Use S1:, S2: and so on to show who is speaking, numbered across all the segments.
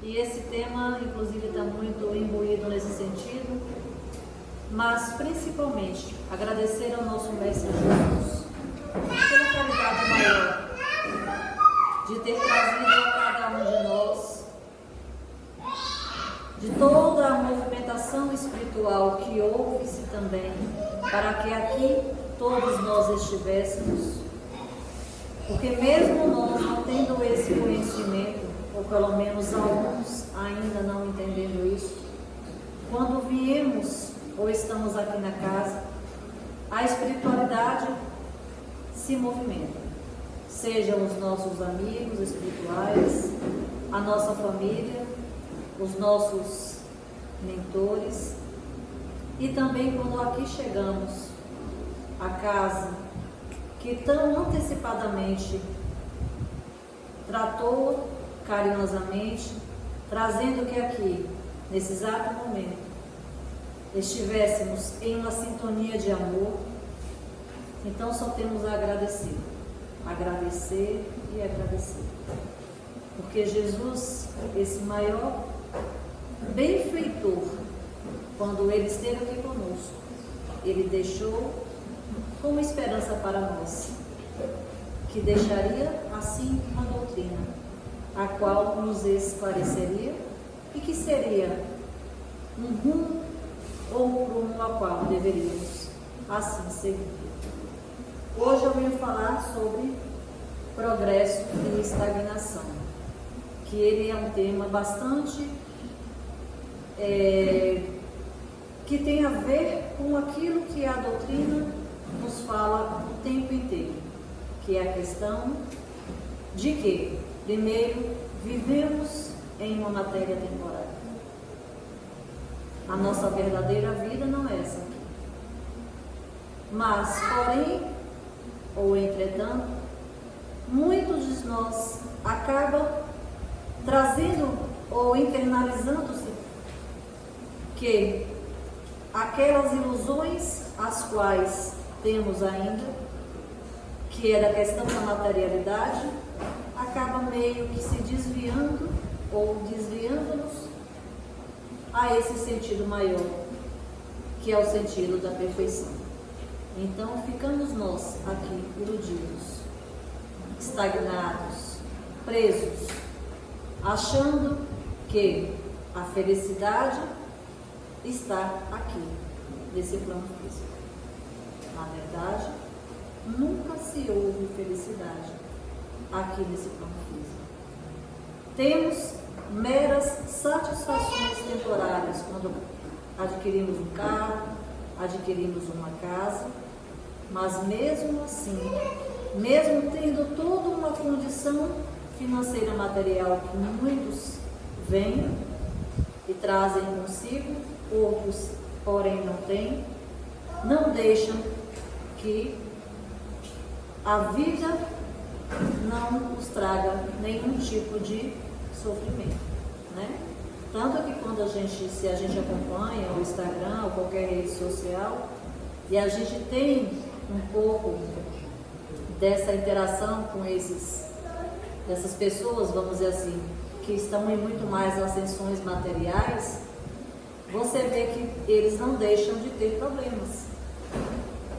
S1: E esse tema, inclusive, está muito imbuído nesse sentido, mas principalmente agradecer ao nosso Mestre Jesus pela caridade maior de ter trazido a cada um de nós, de toda a movimentação espiritual que houve-se também, para que aqui todos nós estivéssemos, porque mesmo nós não tendo esse conhecimento, ou pelo menos alguns ainda não entendendo isso, quando viemos ou estamos aqui na casa, a espiritualidade se movimenta, sejam os nossos amigos espirituais, a nossa família, os nossos mentores, e também quando aqui chegamos à casa que tão antecipadamente tratou carinhosamente, trazendo que aqui, nesse exato momento, estivéssemos em uma sintonia de amor, então só temos a agradecer, agradecer e agradecer. Porque Jesus, esse maior benfeitor, quando Ele esteve aqui conosco, Ele deixou como esperança para nós, que deixaria assim uma doutrina, a qual nos esclareceria e que seria um rumo ou um rumo a qual deveríamos assim seguir. Hoje eu venho falar sobre progresso e estagnação, que ele é um tema bastante que tem a ver com aquilo que a doutrina nos fala o tempo inteiro, que é a questão de que, primeiro, vivemos em uma matéria temporária. A nossa verdadeira vida não é essa aqui. Mas, porém, ou entretanto, muitos de nós acabam trazendo ou internalizando-se que aquelas ilusões as quais temos ainda, que é da questão da materialidade, acaba meio que se desviando ou desviando-nos a esse sentido maior, que é o sentido da perfeição. Então ficamos nós aqui iludidos, estagnados, presos, achando que a felicidade está aqui, nesse plano físico. Na verdade, nunca se houve felicidade aqui nesse plano físico. Temos meras satisfações temporárias quando adquirimos um carro, adquirimos uma casa, mas mesmo assim, mesmo tendo toda uma condição financeira material que muitos vêm e trazem consigo, outros, porém, não têm, não deixam que a vida não nos traga nenhum tipo de sofrimento, né? Tanto que quando se a gente acompanha o Instagram ou qualquer rede social e a gente tem um pouco dessa interação com dessas pessoas, vamos dizer assim, que estão em muito mais ascensões materiais, você vê que eles não deixam de ter problemas,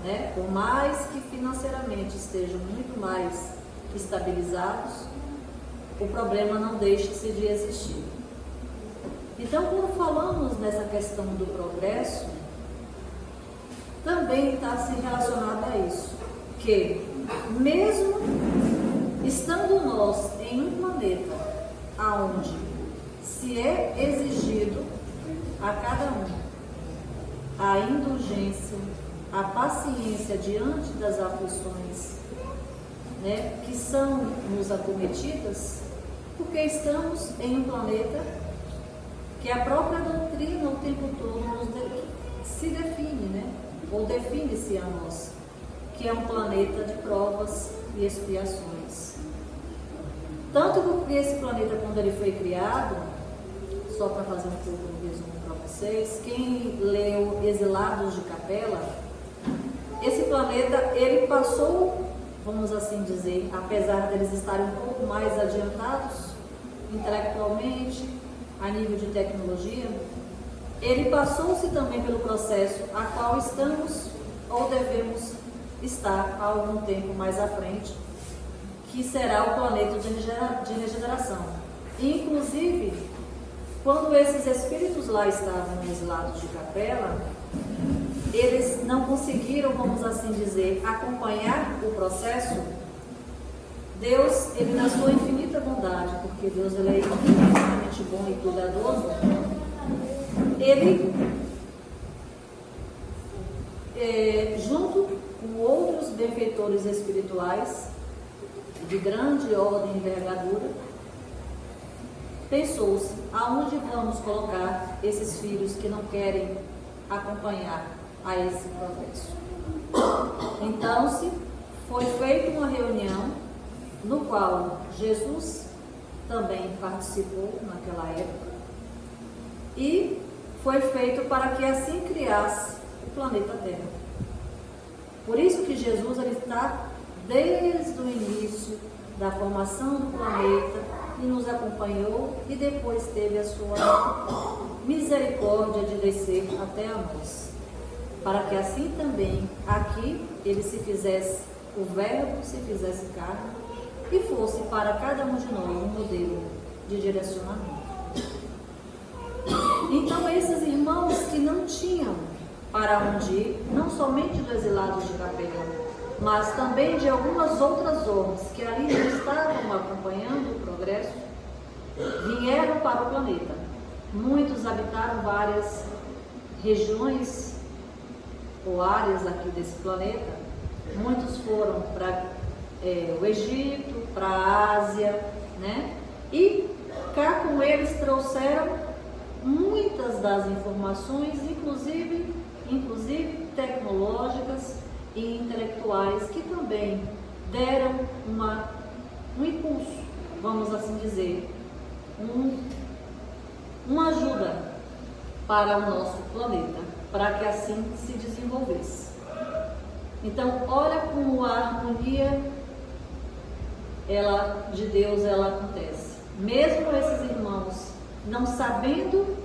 S1: né? Por mais que financeiramente estejam muito mais estabilizados, o problema não deixa-se de existir. Então, quando falamos nessa questão do progresso, também está se relacionado a isso, que mesmo estando nós em um planeta aonde se é exigido a cada um a indulgência, a paciência diante das aflições, né, que são nos acometidas, porque estamos em um planeta que a própria doutrina o tempo todo se define, né, ou define-se a nós, que é um planeta de provas e expiações. Tanto porque esse planeta, quando ele foi criado, só para fazer um pouco de resumo para vocês, quem leu Exilados de Capela, esse planeta, ele passou, vamos assim dizer, apesar deles estarem um pouco mais adiantados intelectualmente, a nível de tecnologia, ele passou-se também pelo processo a qual estamos ou devemos estar há algum tempo mais à frente, que será o planeta de regeneração. E, inclusive, quando esses espíritos lá estavam exilados de Capela, eles não conseguiram, vamos assim dizer, acompanhar o processo. Deus, ele na sua infinita bondade, porque Deus ele é infinitamente bom e cuidadoso, ele, junto com outros benfeitores espirituais de grande ordem e envergadura, pensou-se aonde vamos colocar esses filhos que não querem acompanhar a esse progresso. Então foi feita uma reunião no qual Jesus também participou naquela época e foi feito para que assim criasse o planeta Terra. Por isso que Jesus ele está desde o início da formação do planeta e nos acompanhou e depois teve a sua misericórdia de descer até a nós, para que assim também aqui ele se fizesse, o verbo se fizesse carne e fosse para cada um de nós um modelo de direcionamento. Então esses irmãos que não tinham para onde ir, não somente dos exilados de Capela, mas também de algumas outras ordens que ali não estavam acompanhando o progresso, vieram para o planeta. Muitos habitaram várias regiões ou áreas aqui desse planeta. Muitos foram para o Egito, para a Ásia, né? E cá com eles trouxeram muitas das informações, inclusive tecnológicas e intelectuais, que também deram um impulso, vamos assim dizer, uma ajuda para o nosso planeta, para que assim se desenvolvesse. Então, olha como a harmonia de Deus ela acontece. Mesmo esses irmãos não sabendo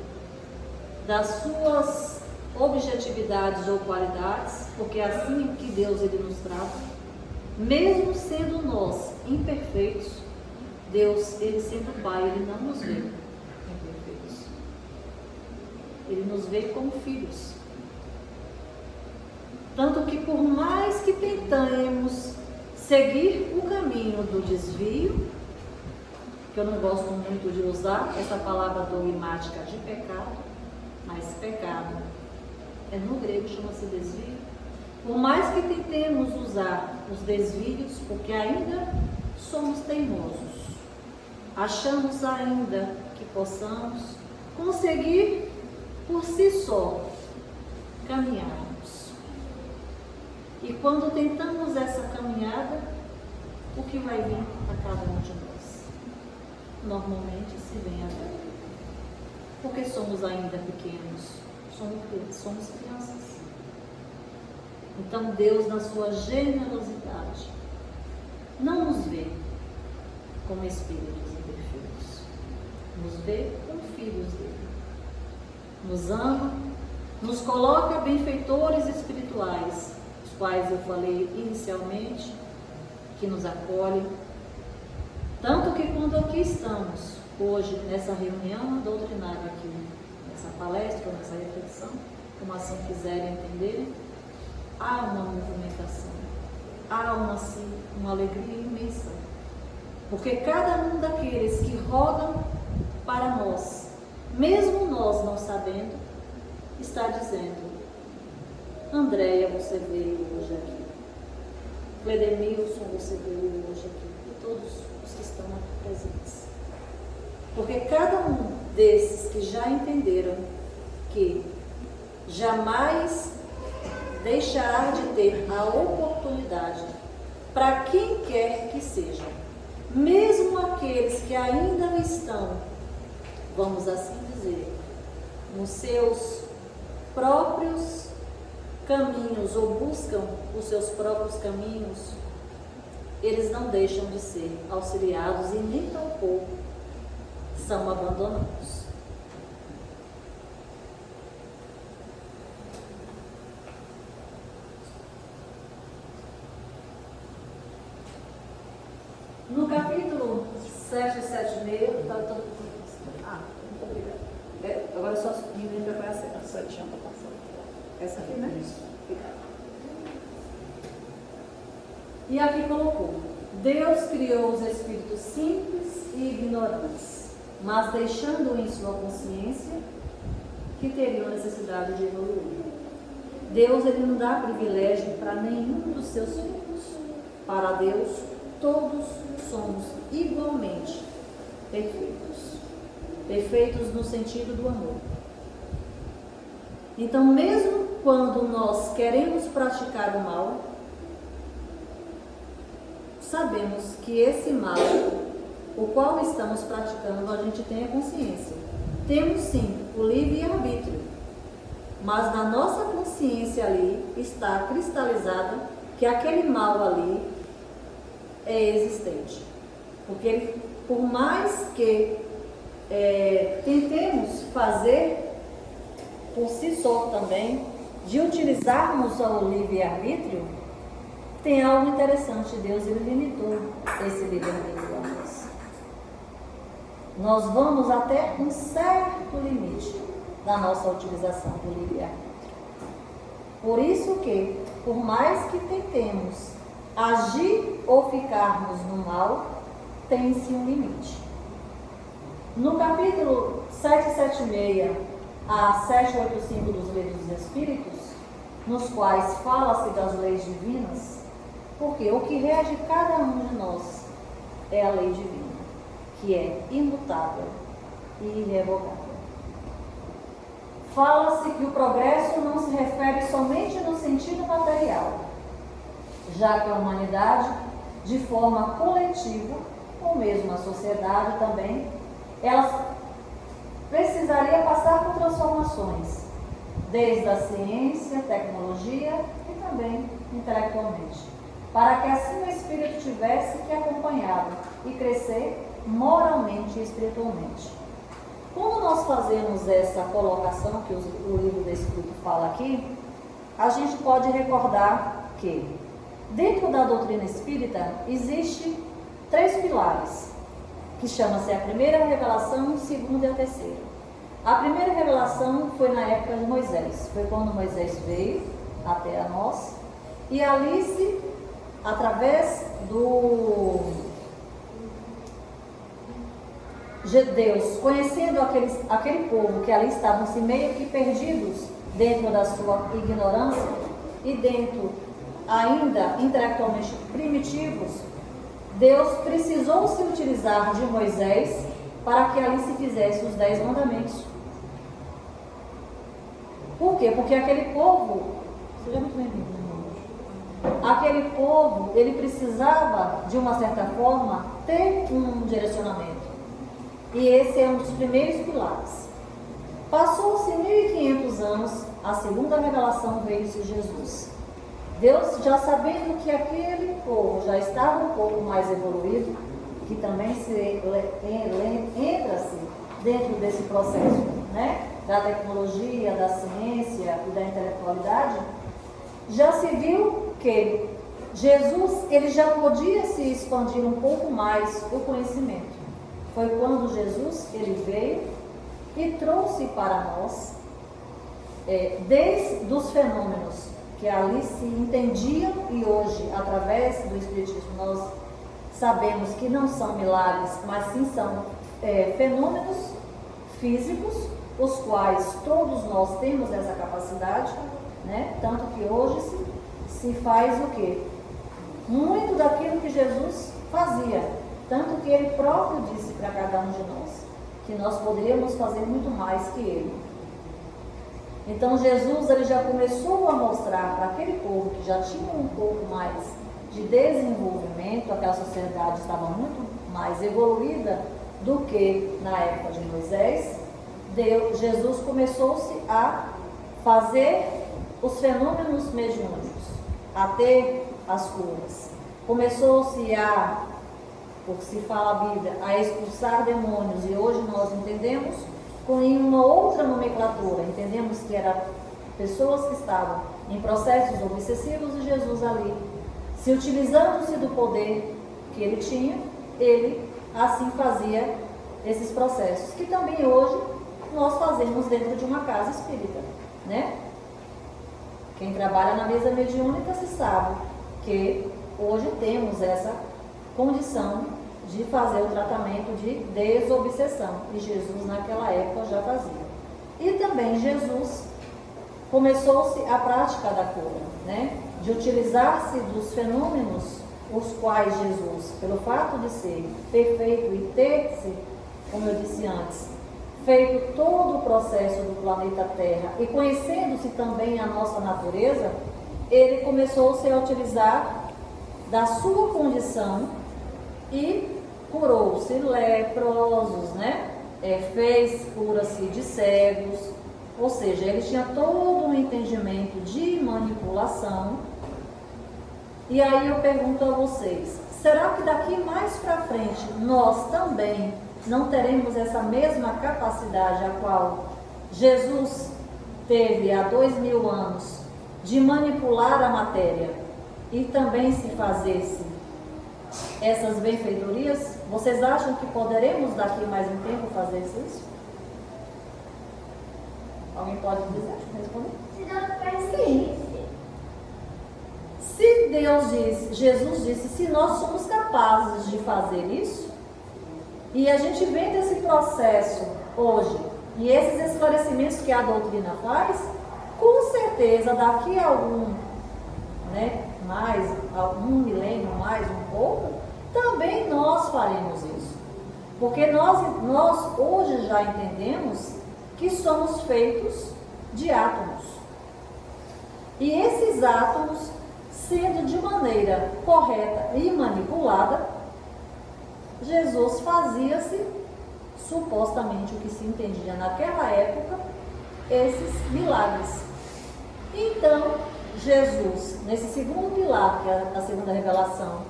S1: das suas objetividades ou qualidades, porque é assim que Deus ele nos trata, mesmo sendo nós imperfeitos, Deus, ele sendo Pai, ele não nos vê imperfeitos. Ele nos vê como filhos. Tanto que por mais que tentemos seguir o caminho do desvio, que eu não gosto muito de usar essa palavra dogmática de pecado, mas pecado no grego chama-se desvio. Por mais que tentemos usar os desvios, porque ainda somos teimosos, achamos ainda que possamos conseguir por si só caminharmos. E quando tentamos essa caminhada, o que vai vir a cada um de nós? Normalmente se vem a dor, porque somos ainda pequenos, somos crianças. Então Deus, na sua generosidade, não nos vê como espíritos imperfeitos, nos vê como filhos dele, nos ama, nos coloca benfeitores espirituais, os quais eu falei inicialmente, que nos acolhem. Tanto que quando aqui estamos, hoje, nessa reunião doutrinária aqui, nessa palestra, nessa reflexão, como assim quiserem entenderem, há uma movimentação, há uma alegria imensa. Porque cada um daqueles que rodam para nós, mesmo nós não sabendo, está dizendo: Andréia, você veio hoje aqui. Cledemilson, você veio hoje aqui. E todos os que estão aqui presentes. Porque cada um desses que já entenderam que jamais deixará de ter a oportunidade para quem quer que seja, mesmo aqueles que ainda estão, vamos assim dizer, nos seus próprios caminhos ou buscam os seus próprios caminhos, eles não deixam de ser auxiliados e nem tampouco são abandonados.
S2: agora só me lembra qual é a só chama para passar. Essa aqui, né? Isso.
S1: E aqui colocou: Deus criou os espíritos simples e ignorantes, mas deixando em sua consciência que teriam necessidade de evoluir. Deus, ele não dá privilégio para nenhum dos seus filhos. Para Deus, todos somos igualmente perfeitos. Perfeitos no sentido do amor. Então, mesmo quando nós queremos praticar o mal, sabemos que esse mal, o qual estamos praticando, a gente tem a consciência. Temos sim o livre-arbítrio, mas na nossa consciência ali está cristalizado que aquele mal ali é existente. Porque por mais que tentemos fazer por si só também, de utilizarmos o livre-arbítrio, tem algo interessante. Deus, ele limitou esse livre-arbítrio a nós. Nós vamos até um certo limite da nossa utilização do livre-arbítrio. Por isso que, por mais que tentemos agir ou ficarmos no mal, tem-se um limite. No capítulo 776 a 785 dos Livros dos Espíritos, nos quais fala-se das leis divinas, porque o que rege cada um de nós é a lei divina, que é imutável e irrevogável. Fala-se que o progresso não se refere somente no sentido material, já que a humanidade, de forma coletiva, ou mesmo a sociedade também, ela precisaria passar por transformações, desde a ciência, tecnologia e também intelectualmente, para que assim o espírito tivesse que acompanhá-lo e crescer moralmente e espiritualmente. Quando nós fazemos essa colocação que o livro do Espírito fala aqui, a gente pode recordar que dentro da doutrina espírita existe 3 pilares, que chama-se a primeira revelação, a segunda e a terceira. A primeira revelação foi na época de Moisés, foi quando Moisés veio até a nós, e ali através de Deus, conhecendo aquele povo que ali estavam se meio que perdidos dentro da sua ignorância e dentro ainda intelectualmente primitivos, Deus precisou se utilizar de Moisés para que ali se fizesse os 10 mandamentos. Por quê? Porque aquele povo, seja muito bem-vindo, aquele povo, ele precisava, de uma certa forma, ter um direcionamento. E esse é um dos primeiros pilares. Passou-se 1500 anos, a segunda revelação veio-se Jesus. Deus, já sabendo que aquele povo já estava um pouco mais evoluído, que também entra-se dentro desse processo, né, da tecnologia, da ciência e da intelectualidade, já se viu que Jesus, ele já podia se expandir um pouco mais o conhecimento. Foi quando Jesus, ele veio e trouxe para nós, desde os fenômenos que ali se entendiam, e hoje, através do Espiritismo, nós sabemos que não são milagres, mas sim são fenômenos físicos, os quais todos nós temos essa capacidade, né? Tanto que hoje se faz o quê? Muito daquilo que Jesus fazia, tanto que ele próprio disse para cada um de nós, que nós poderíamos fazer muito mais que ele. Então Jesus, ele já começou a mostrar para aquele povo que já tinha um pouco mais de desenvolvimento, aquela sociedade estava muito mais evoluída do que na época de Moisés. Jesus começou-se a fazer os fenômenos mediúnicos, a ter as curas. Começou-se a, por que se fala a Bíblia, a expulsar demônios, e hoje nós entendemos com uma outra nomenclatura. Entendemos que eram pessoas que estavam em processos obsessivos, e Jesus ali, se utilizando-se do poder que ele tinha, ele assim fazia esses processos, que também hoje nós fazemos dentro de uma casa espírita, né? Quem trabalha na mesa mediúnica se sabe que hoje temos essa condição de fazer o tratamento de desobsessão, e Jesus naquela época já fazia. E também Jesus começou-se a prática da cura, né? De utilizar-se dos fenômenos os quais Jesus, pelo fato de ser perfeito e ter-se, como eu disse antes, feito todo o processo do planeta Terra e conhecendo-se também a nossa natureza, ele começou-se a utilizar da sua condição e curou-se leprosos, né? Fez cura-se de cegos, ou seja, ele tinha todo um entendimento de manipulação. E aí eu pergunto a vocês, será que daqui mais para frente nós também não teremos essa mesma capacidade a qual Jesus teve há 2000 anos de manipular a matéria e também se fazesse essas benfeitorias? Vocês acham que poderemos daqui mais um tempo fazer isso? Alguém pode dizer? Responder? Sim. Se Deus disse, Jesus disse, se nós somos capazes de fazer isso, e a gente vê desse processo hoje, e esses esclarecimentos que a doutrina faz, com certeza daqui a mais algum milênio, mais um pouco, também nós faremos isso. Porque nós hoje já entendemos que somos feitos de átomos. E esses átomos, sendo de maneira correta e manipulada, Jesus fazia-se, supostamente o que se entendia naquela época, esses milagres. Então, Jesus, nesse segundo pilar, que é a segunda revelação,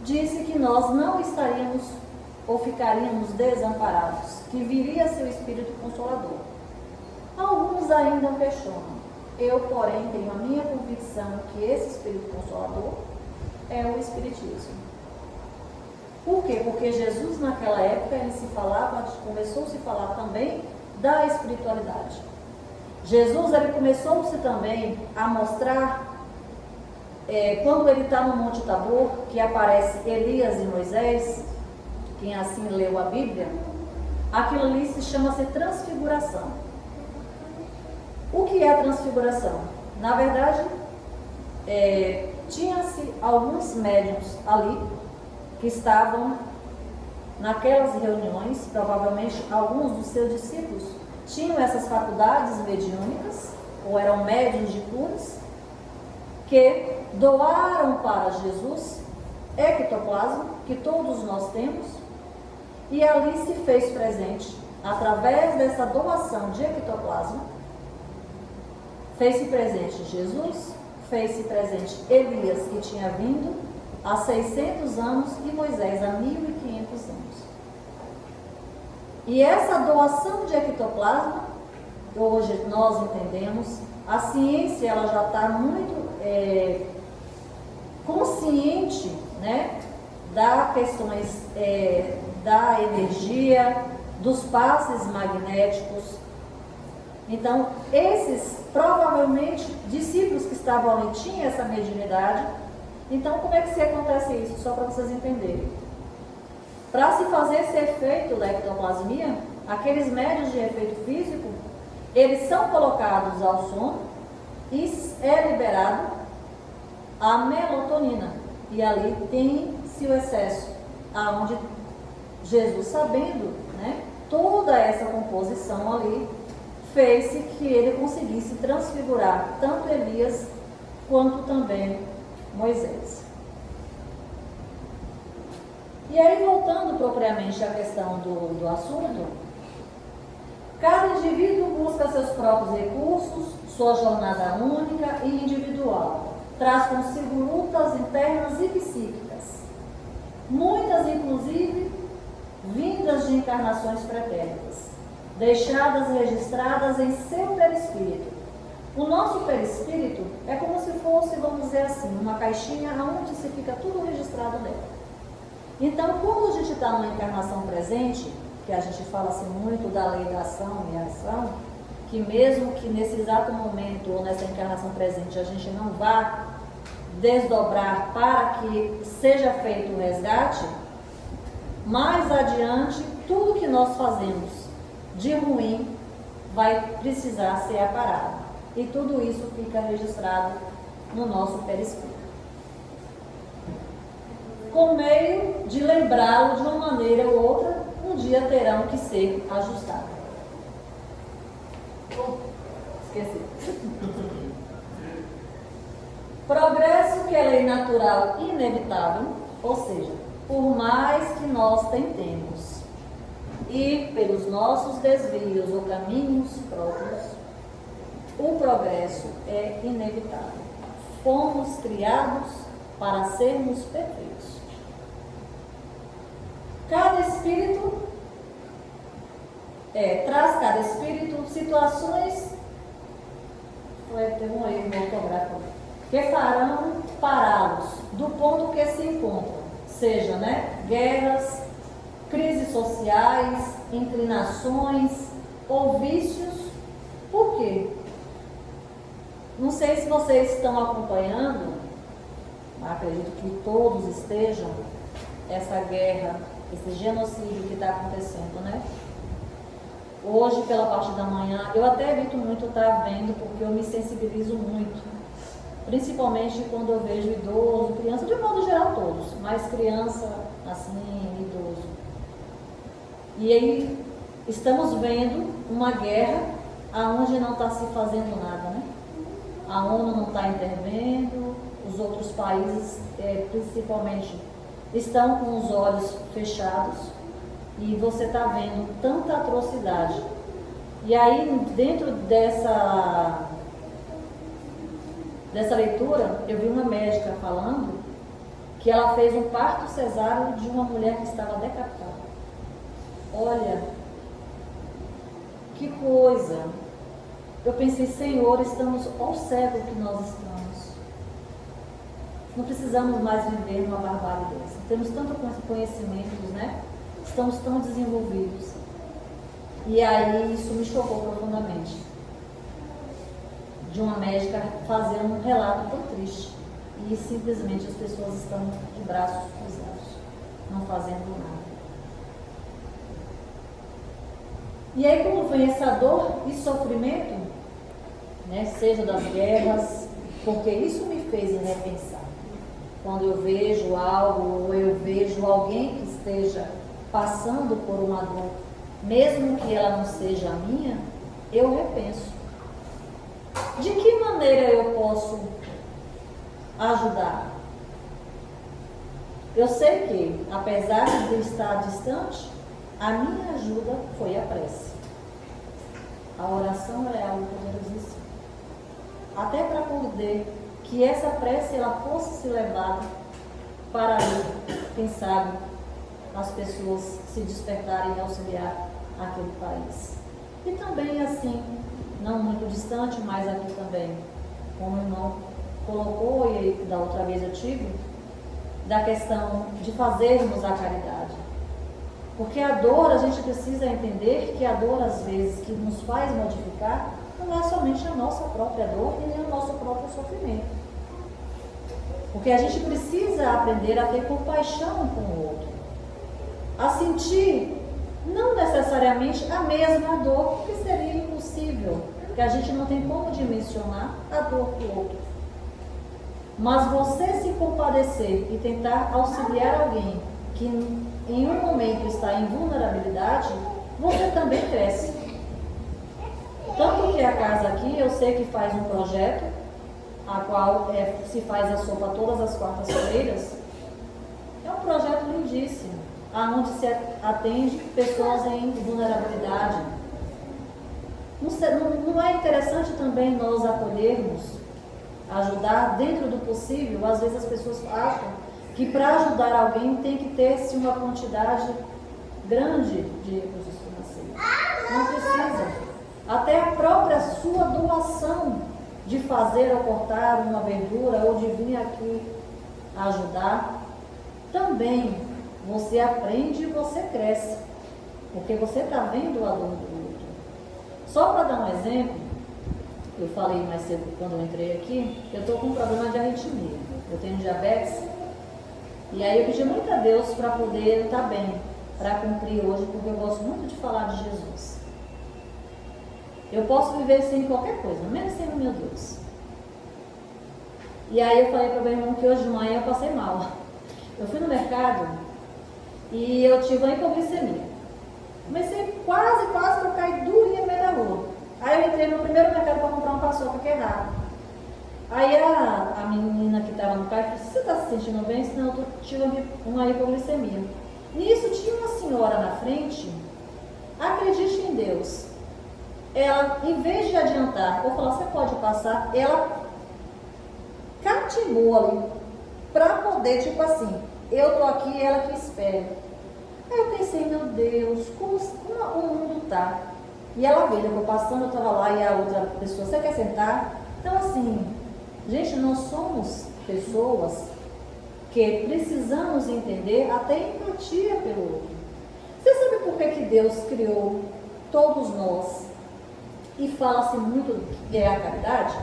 S1: disse que nós não estaríamos ou ficaríamos desamparados, que viria seu Espírito Consolador. Alguns ainda questionam. Eu, porém, tenho a minha convicção que esse Espírito Consolador é o Espiritismo. Por quê? Porque Jesus, naquela época, começou a se falar também da espiritualidade. Jesus, ele começou-se também a mostrar, quando ele está no Monte Tabor, que aparece Elias e Moisés, quem assim leu a Bíblia, aquilo ali se chama-se transfiguração. O que é a transfiguração? Na verdade, tinha-se alguns médiuns ali, que estavam naquelas reuniões, provavelmente alguns dos seus discípulos tinham essas faculdades mediúnicas, ou eram médiuns de curas, que doaram para Jesus ectoplasma, que todos nós temos, e ali se fez presente, através dessa doação de ectoplasma, fez-se presente Jesus, fez-se presente Elias, que tinha vindo há 600 anos, e Moisés há 1500 anos. E essa doação de ectoplasma, hoje nós entendemos, a ciência ela já está muito consciente, né, das questões da energia, dos passes magnéticos. Então, esses provavelmente discípulos que estavam ali tinham essa mediunidade. Então, como é que se acontece isso? Só para vocês entenderem. Para se fazer esse efeito da ectoplasmia, aqueles médios de efeito físico, eles são colocados ao sono e é liberado a melatonina. E ali tem-se o excesso, aonde Jesus, sabendo, né, toda essa composição ali, fez-se que ele conseguisse transfigurar tanto Elias quanto também Moisés. E aí, voltando propriamente à questão do assunto, cada indivíduo busca seus próprios recursos, sua jornada única e individual, traz consigo lutas internas e psíquicas, muitas inclusive vindas de encarnações pretéritas, deixadas registradas em seu perispírito. O nosso perispírito é como se fosse, vamos dizer assim, uma caixinha onde se fica tudo registrado dentro. Então, quando a gente está numa encarnação presente, que a gente fala assim muito da lei da ação e ação, que mesmo que nesse exato momento ou nessa encarnação presente a gente não vá desdobrar para que seja feito o resgate, mais adiante tudo que nós fazemos de ruim vai precisar ser aparado. E tudo isso fica registrado no nosso perispírito, com meio de lembrá-lo de uma maneira ou outra, um dia terão que ser ajustados. Esqueci. Progresso que é lei natural e inevitável, ou seja, por mais que nós tentemos ir pelos nossos desvios ou caminhos próprios, o progresso é inevitável. Fomos criados para sermos perfeitos. Cada espírito traz cada espírito situações, teve um erro ortográfico, que farão pará-los do ponto que se encontram, seja, guerras, crises sociais, inclinações ou vícios. Por quê? Não sei se vocês estão acompanhando, acredito que todos estejam, essa guerra, esse genocídio que está acontecendo, Hoje, pela parte da manhã, eu até evito muito estar vendo, porque eu me sensibilizo muito. Principalmente quando eu vejo idoso, criança, de modo geral todos, mas criança, assim, idoso. E aí, estamos vendo uma guerra onde não está se fazendo nada, A ONU não está intervindo, os outros países, principalmente, estão com os olhos fechados. E você está vendo tanta atrocidade. E aí, dentro dessa leitura, eu vi uma médica falando que ela fez um parto cesáreo de uma mulher que estava decapitada. Olha, que coisa! Eu pensei, Senhor, estamos ao cego que nós estamos. Não precisamos mais viver numa barbárie dessa. Temos tanto conhecimento, Estamos tão desenvolvidos. E aí isso me chocou profundamente. De uma médica fazendo um relato tão triste. E simplesmente as pessoas estão de braços cruzados, não fazendo nada. E aí, como vem essa dor e sofrimento, seja das guerras, porque isso me fez repensar. Quando eu vejo algo, ou eu vejo alguém que esteja passando por uma dor, mesmo que ela não seja a minha, eu repenso. De que maneira eu posso ajudar? Eu sei que, apesar de estar distante, a minha ajuda foi a prece. A oração é algo poderosíssimo. Até para poder que essa prece ela fosse se levada para, quem sabe, as pessoas se despertarem e auxiliar aquele país. E também assim, não muito distante, mas aqui também, como o irmão colocou, e da outra vez eu tive, da questão de fazermos a caridade. Porque a dor, a gente precisa entender que a dor, às vezes, que nos faz modificar, não é somente a nossa própria dor e nem o nosso próprio sofrimento. Porque a gente precisa aprender a ter compaixão com o outro, a sentir não necessariamente a mesma dor, porque seria impossível, porque a gente não tem como dimensionar a dor do outro. Mas você se compadecer e tentar auxiliar alguém que em um momento está em vulnerabilidade, você também cresce. Tanto que a casa aqui, eu sei que faz um projeto, a qual se faz a sopa todas as quartas-feiras. É um projeto lindíssimo, onde se atende pessoas em vulnerabilidade. Não é interessante também nós acolhermos, ajudar dentro do possível? Às vezes as pessoas acham que para ajudar alguém tem que ter-se uma quantidade grande de recursos financeiros. Não precisa. Até a própria sua doação de fazer ou cortar uma verdura ou de vir aqui ajudar, também você aprende e você cresce. porque você está vendo a dor do outro. Só para dar um exemplo, eu falei mais cedo quando eu entrei aqui, eu estou com um problema de arritmia. Eu tenho diabetes, e aí eu pedi muito a Deus para poder estar bem, para cumprir hoje, porque eu gosto muito de falar de Jesus. Eu posso viver sem qualquer coisa, menos sem o meu Deus. E aí eu falei para o meu irmão que hoje de manhã eu passei mal. Eu fui no mercado e eu tive uma hipoglicemia. Comecei quase que eu caí durinha no meio da rua. Aí eu entrei no primeiro mercado para comprar uma paçoca, que é raro. Aí a menina que estava no carro falou: você está se sentindo bem? Senão eu tive uma hipoglicemia. Nisso tinha uma senhora na frente, acredite em Deus. Ela, em vez de adiantar, ou falar, você pode passar, ela cativou ali, para poder, tipo assim, eu tô aqui, ela que espera. Aí eu pensei, meu Deus, como o mundo tá? E ela veio, eu passando, eu estava lá, e a outra pessoa, você quer sentar? Então assim, gente, nós somos pessoas que precisamos entender até empatia pelo outro. Você sabe por que Deus criou todos nós e fala-se muito do que é a caridade?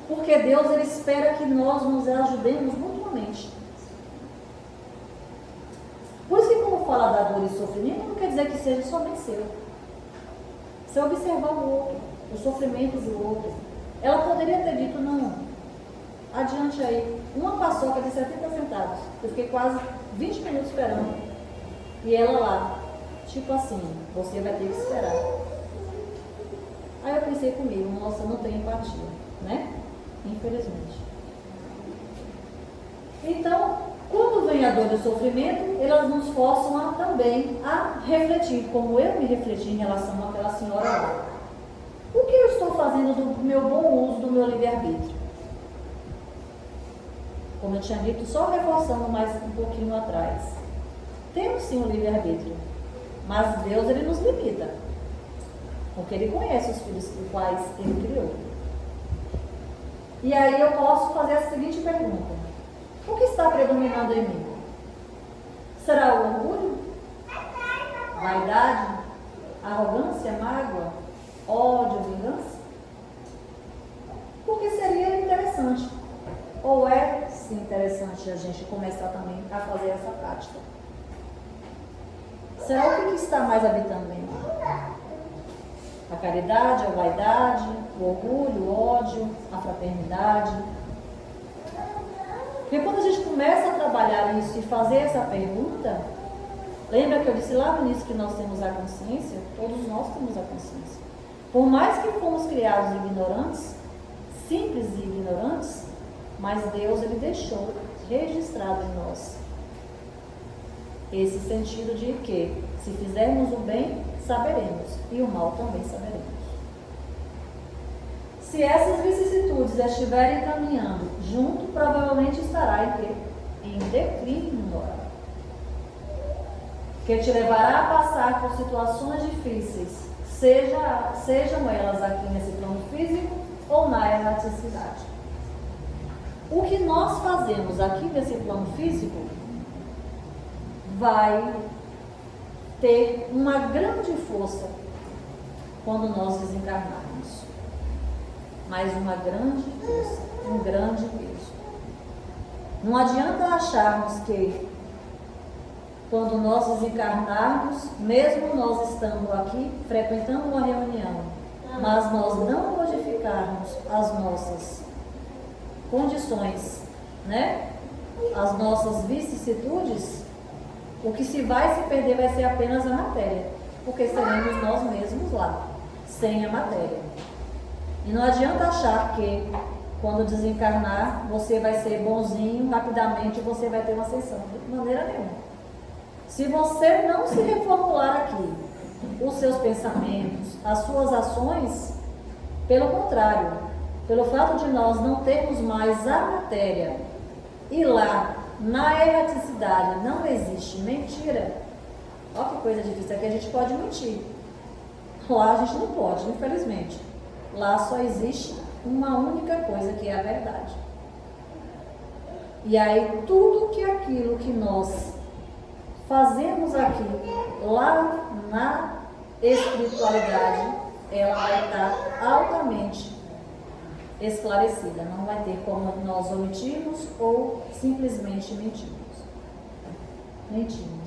S1: Porque Deus, ele espera que nós nos ajudemos mutuamente. Por isso que quando fala da dor e sofrimento, não quer dizer que seja somente seu. Você observar o outro, os sofrimentos do outro. Ela poderia ter dito, não, adiante aí, uma paçoca de 70 centavos. Eu fiquei quase 20 minutos esperando. E ela lá, tipo assim, você vai ter que esperar. Aí eu pensei comigo, nossa, não tenho empatia, né? Infelizmente. Então, quando vem a dor e o sofrimento, elas nos forçam também a refletir, como eu me refleti em relação àquela senhora lá. O que eu estou fazendo do meu bom uso do meu livre-arbítrio? Como eu tinha dito, só reforçando mais um pouquinho atrás. Temos sim o livre-arbítrio, mas Deus, ele nos limita, porque ele conhece os filhos os quais ele criou. E aí eu posso fazer a seguinte pergunta: o que está predominando em mim? Será o orgulho? Vaidade? Arrogância? Mágoa? Ódio? Vingança? Porque seria interessante, ou é sim interessante a gente começar também a fazer essa prática. Será o que está mais habitando em mim? A caridade, a vaidade, o orgulho, o ódio, a fraternidade? Porque quando a gente começa a trabalhar isso e fazer essa pergunta, lembra que eu disse lá no início que nós temos a consciência? Todos nós temos a consciência. Por mais que fomos criados ignorantes, simples e ignorantes, mas Deus, ele deixou registrado em nós esse sentido de que, se fizermos o bem, saberemos, e o mal também saberemos. Se essas vicissitudes estiverem caminhando junto, provavelmente estará em declínio moral, que te levará a passar por situações difíceis, sejam elas aqui nesse plano físico ou na erraticidade. O que nós fazemos aqui nesse plano físico vai ter uma grande força quando nós desencarnarmos. Mas uma grande força, um grande peso. Não adianta acharmos que quando nós desencarnarmos, mesmo nós estando aqui, frequentando uma reunião, mas nós não modificarmos as nossas condições, né? As nossas vicissitudes, o que se perder vai ser apenas a matéria, porque seremos nós mesmos lá, sem a matéria. E não adianta achar que quando desencarnar você vai ser bonzinho, rapidamente você vai ter uma ascensão. De maneira nenhuma. Se você não se reformular aqui, os seus pensamentos, as suas ações, pelo contrário, pelo fato de nós não termos mais a matéria e lá na erraticidade não existe mentira. Olha que coisa difícil, aqui a gente pode mentir. Lá a gente não pode, infelizmente. Lá só existe uma única coisa, que é a verdade. E aí tudo aquilo que nós fazemos aqui, lá na espiritualidade, ela vai estar altamente esclarecida. Não vai ter como nós omitirmos ou simplesmente mentirmos. Mentimos.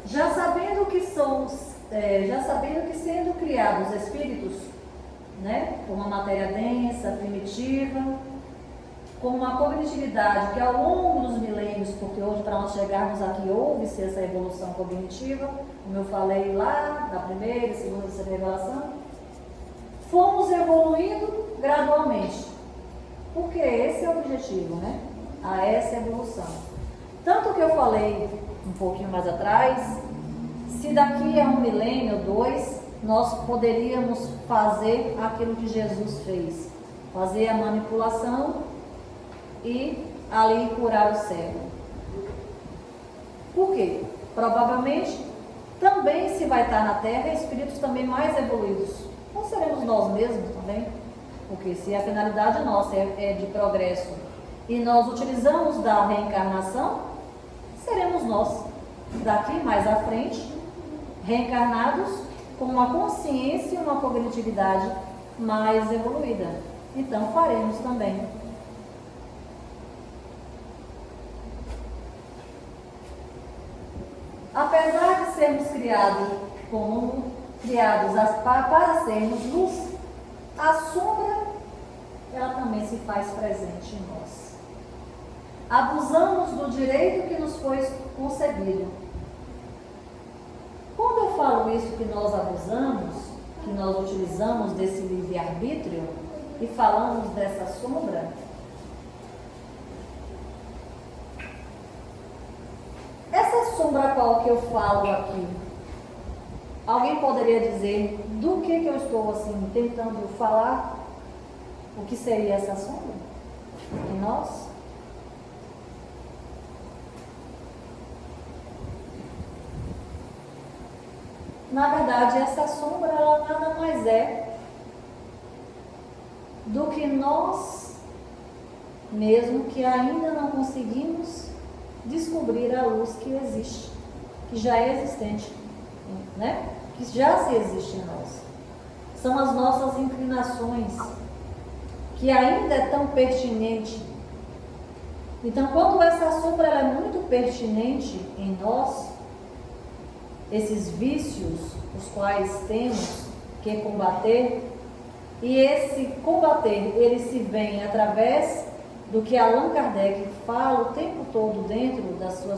S1: Já sabendo que sendo criados espíritos, né, com uma matéria densa, primitiva, com uma cognitividade que ao longo dos milênios, porque hoje para nós chegarmos aqui houve-se essa evolução cognitiva, como eu falei lá, da primeira e segunda revelação, fomos evoluindo gradualmente, porque esse é o objetivo, né? A essa evolução. Tanto que eu falei um pouquinho mais atrás, se daqui a 1 milênio ou 2, nós poderíamos fazer aquilo que Jesus fez, fazer a manipulação e ali curar o cego. Por quê? Provavelmente também se vai estar na Terra espíritos também mais evoluídos. Não seremos nós mesmos também? Porque se a finalidade nossa é de progresso e nós utilizamos da reencarnação, seremos nós daqui mais à frente reencarnados com uma consciência e uma cognitividade mais evoluída. Então faremos também. Apesar de sermos criados para sermos luz, a sombra ela também se faz presente em nós. Abusamos do direito que nos foi concedido. Quando eu falo isso, que nós abusamos, que nós utilizamos desse livre-arbítrio e falamos dessa sombra, essa sombra qual que eu falo aqui, alguém poderia dizer do que eu estou assim tentando falar? O que seria essa sombra em nós? Na verdade, essa sombra ela nada mais é do que nós mesmo que ainda não conseguimos descobrir a luz que existe, que já é existente, né? Que já se existe em nós. São as nossas inclinações, que ainda é tão pertinente. Então, quando essa sombra ela é muito pertinente em nós, esses vícios, os quais temos que combater, e esse combater, ele se vem através do que Allan Kardec fala o tempo todo dentro da sua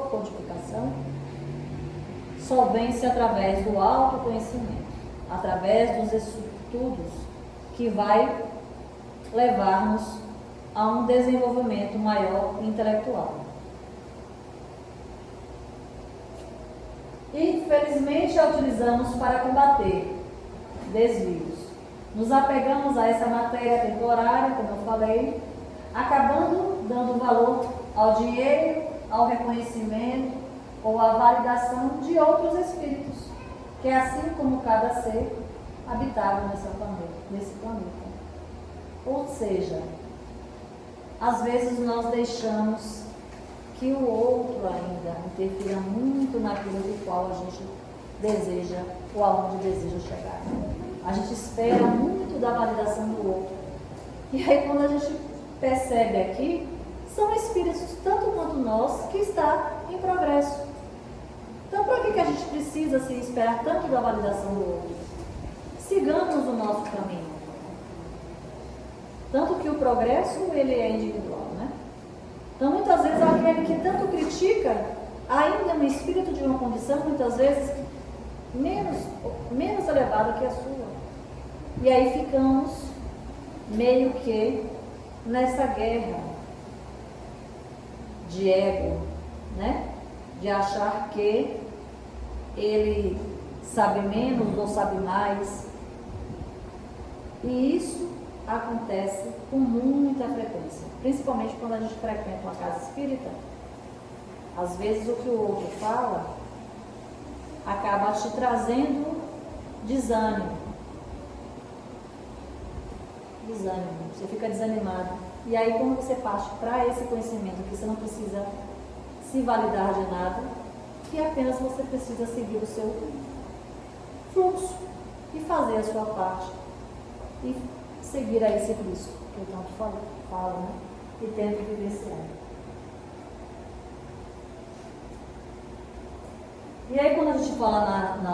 S1: codificação, só vem-se através do autoconhecimento, através dos estudos que vai levar-nos a um desenvolvimento maior intelectual. E, felizmente, a utilizamos para combater desvios. Nos apegamos a essa matéria temporária, como eu falei, acabando dando valor ao dinheiro, ao reconhecimento ou à validação de outros espíritos, que assim como cada ser habitavam nesse planeta. Ou seja, às vezes nós deixamos que o outro ainda interfira muito naquilo do qual a gente deseja ou aonde deseja chegar. A gente espera muito da validação do outro. E aí quando a gente percebe aqui, são espíritos, tanto quanto nós, que está em progresso. Então por que a gente precisa se esperar tanto da validação do outro? Sigamos o nosso caminho. Tanto que o progresso, ele é individual, né? Então, muitas vezes, aquele que tanto critica, ainda é um espírito de uma condição, muitas vezes, menos elevada que a sua. E aí ficamos meio que nessa guerra de ego, né? De achar que ele sabe menos ou sabe mais. E isso acontece com muita frequência, principalmente quando a gente frequenta uma casa espírita. Às vezes o que o outro fala acaba te trazendo desânimo. E desânimo, você fica desanimado. E aí, quando você parte para esse conhecimento, que você não precisa se validar de nada, que apenas você precisa seguir o seu fluxo e fazer a sua parte e seguir a esse Cristo que eu tanto falo, né? E tento vivenciar. E aí, quando a gente fala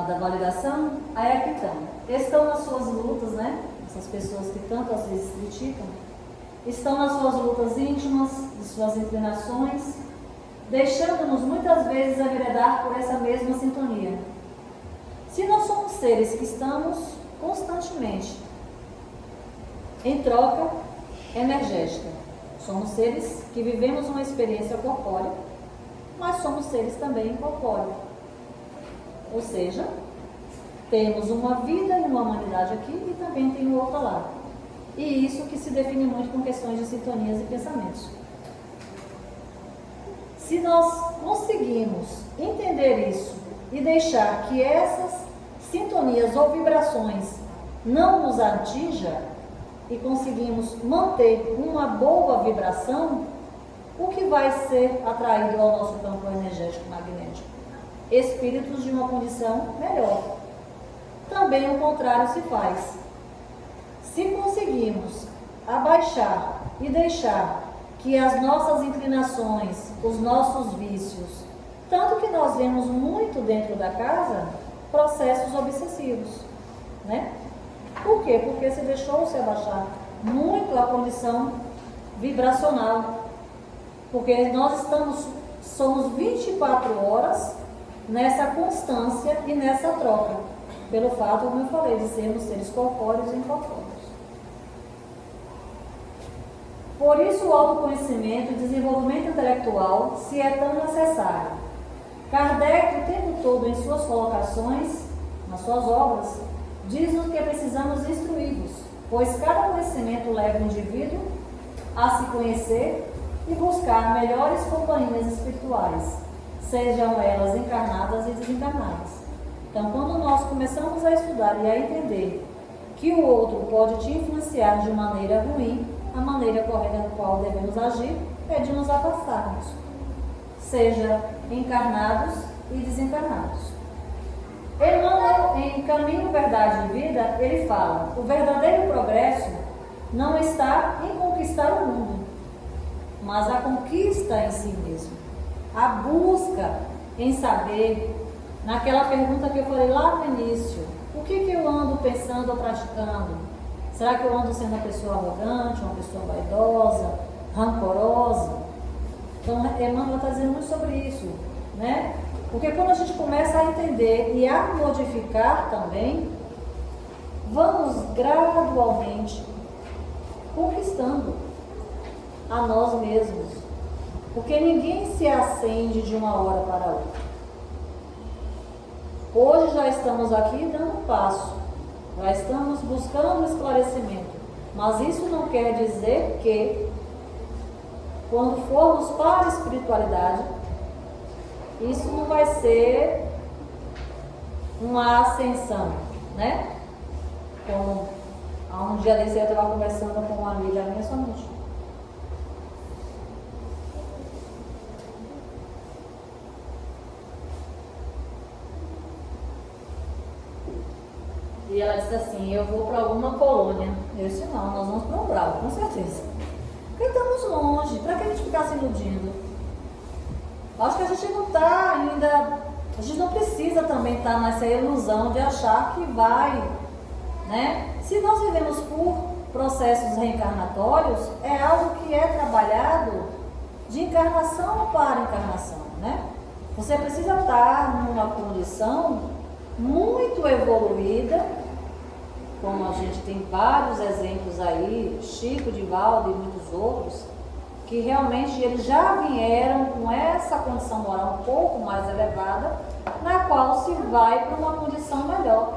S1: da validação, aí é que estão nas suas lutas, né? Essas pessoas que tanto às vezes criticam, estão nas suas lutas íntimas, de suas inclinações, deixando-nos muitas vezes enveredar por essa mesma sintonia. Se nós somos seres que estamos constantemente em troca energética, somos seres que vivemos uma experiência corpórea, mas somos seres também incorpóreos. Ou seja, temos uma vida e uma humanidade aqui e também tem o outro lado. E isso que se define muito com questões de sintonias e pensamentos. Se nós conseguimos entender isso e deixar que essas sintonias ou vibrações não nos atinjam e conseguimos manter uma boa vibração, o que vai ser atraído ao nosso campo energético magnético? Espíritos de uma condição melhor. Também o contrário se faz. Se conseguimos abaixar e deixar que as nossas inclinações, os nossos vícios, tanto que nós vemos muito dentro da casa, processos obsessivos, né? Por quê? Porque se deixou-se abaixar muito a condição vibracional. Porque nós somos 24 horas nessa constância e nessa troca, pelo fato, como eu falei, de sermos seres corpóreos e incorpóreos. Por isso o autoconhecimento e o desenvolvimento intelectual se é tão necessário. Kardec, o tempo todo em suas colocações, nas suas obras, diz-nos que precisamos instruí-los, pois cada conhecimento leva o indivíduo a se conhecer e buscar melhores companhias espirituais, sejam elas encarnadas e desencarnadas. Então, quando nós começamos a estudar e a entender que o outro pode te influenciar de maneira ruim, a maneira correta na qual devemos agir é de nos afastarmos, seja encarnados e desencarnados. Emmanuel, em Caminho, Verdade e Vida, ele fala: o verdadeiro progresso não está em conquistar o mundo, mas a conquista em si mesmo. A busca em saber, naquela pergunta que eu falei lá no início, o que eu ando pensando ou praticando? Será que eu ando sendo uma pessoa arrogante, uma pessoa vaidosa, rancorosa? Então, Emmanuel está dizendo muito sobre isso, né? Porque quando a gente começa a entender e a modificar também, vamos gradualmente conquistando a nós mesmos. Porque ninguém se acende de uma hora para outra. Hoje já estamos aqui dando um passo, já estamos buscando esclarecimento, mas isso não quer dizer que, quando formos para a espiritualidade, isso não vai ser uma ascensão, né? Como há um dia desse eu estava conversando com uma amiga minha somente. E ela disse assim: eu vou para alguma colônia. Eu disse: não, nós vamos para um brau, com certeza. Porque estamos longe, para que a gente ficar se iludindo? Acho que a gente não está ainda, a gente não precisa também estar nessa ilusão de achar que vai, né? Se nós vivemos por processos reencarnatórios, é algo que é trabalhado de encarnação para encarnação, né? Você precisa estar numa condição muito evoluída, como a gente tem vários exemplos aí, Chico, Divaldo e muitos outros, que realmente eles já vieram com essa condição moral um pouco mais elevada, na qual se vai para uma condição melhor.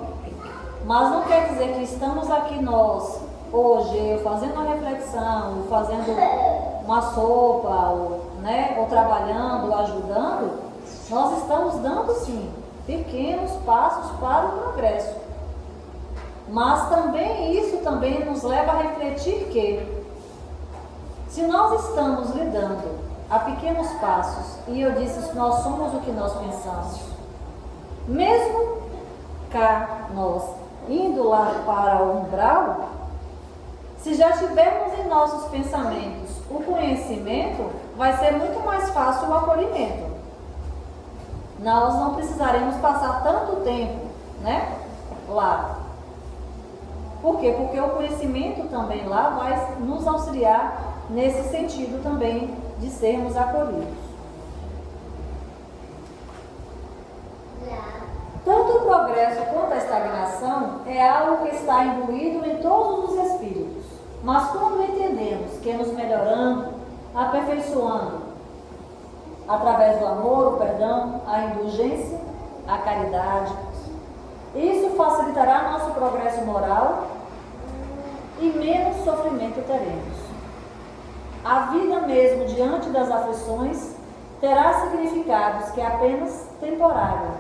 S1: Mas não quer dizer que estamos aqui nós, hoje, eu fazendo uma reflexão, ou fazendo uma sopa, ou trabalhando, ou ajudando, nós estamos dando sim pequenos passos para o progresso. Mas também isso também nos leva a refletir que se nós estamos lidando a pequenos passos, e eu disse, nós somos o que nós pensamos, mesmo cá nós indo lá para o umbral, se já tivermos em nossos pensamentos o conhecimento, vai ser muito mais fácil o acolhimento. Nós não precisaremos passar tanto tempo, né, lá. Por quê? Porque o conhecimento também lá vai nos auxiliar nesse sentido também de sermos acolhidos. Tanto o progresso quanto a estagnação é algo que está imbuído em todos os espíritos. Mas quando entendemos que nos melhorando, aperfeiçoando, através do amor, o perdão, a indulgência, a caridade, isso facilitará nosso progresso moral e menos sofrimento teremos. A vida mesmo diante das aflições terá significados que é apenas temporário.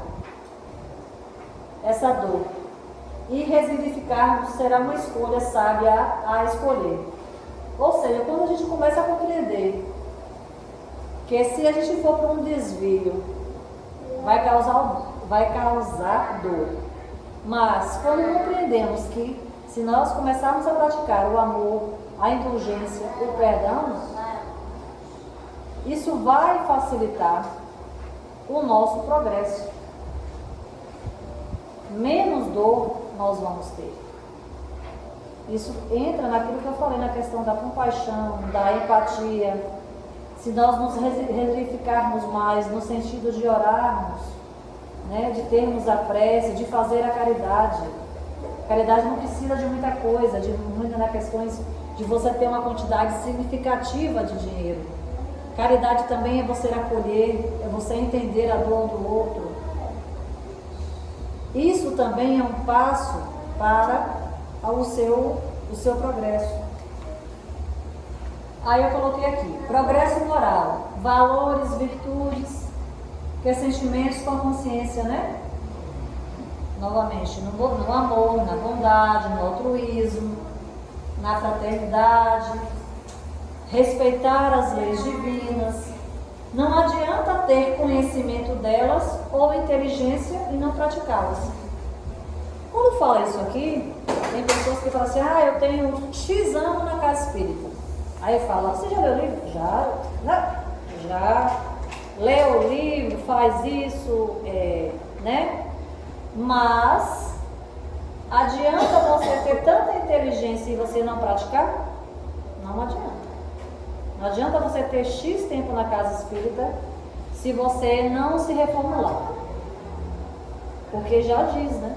S1: Essa dor. E resignificarmos será uma escolha sábia a escolher. Ou seja, quando a gente começa a compreender que se a gente for para um desvio, vai causar dor. Mas quando compreendemos que se nós começarmos a praticar o amor, a indulgência, o perdão, isso vai facilitar o nosso progresso. Menos dor nós vamos ter. Isso entra naquilo que eu falei, na questão da compaixão, da empatia. Se nós nos verificarmos mais no sentido de orarmos, né, de termos a prece, de fazer a caridade. A caridade não precisa de muita coisa, de muitas questões de você ter uma quantidade significativa de dinheiro. Caridade também é você acolher, é você entender a dor do outro. Isso também é um passo para o seu progresso. Aí eu coloquei aqui, progresso moral, valores, virtudes, que é sentimentos com a consciência, né? Novamente, no amor, na bondade, no altruísmo, na fraternidade, respeitar as leis divinas. Não adianta ter conhecimento delas ou inteligência e não praticá-las. Quando fala isso aqui, tem pessoas que falam assim, eu tenho X anos na casa espírita. Aí eu falo, você já leu o livro? Já. Leu o livro, faz isso, né? Mas adianta você ter tanta inteligência e você não praticar? Não adianta. Não adianta você ter X tempo na casa espírita se você não se reformular. Porque já diz, né?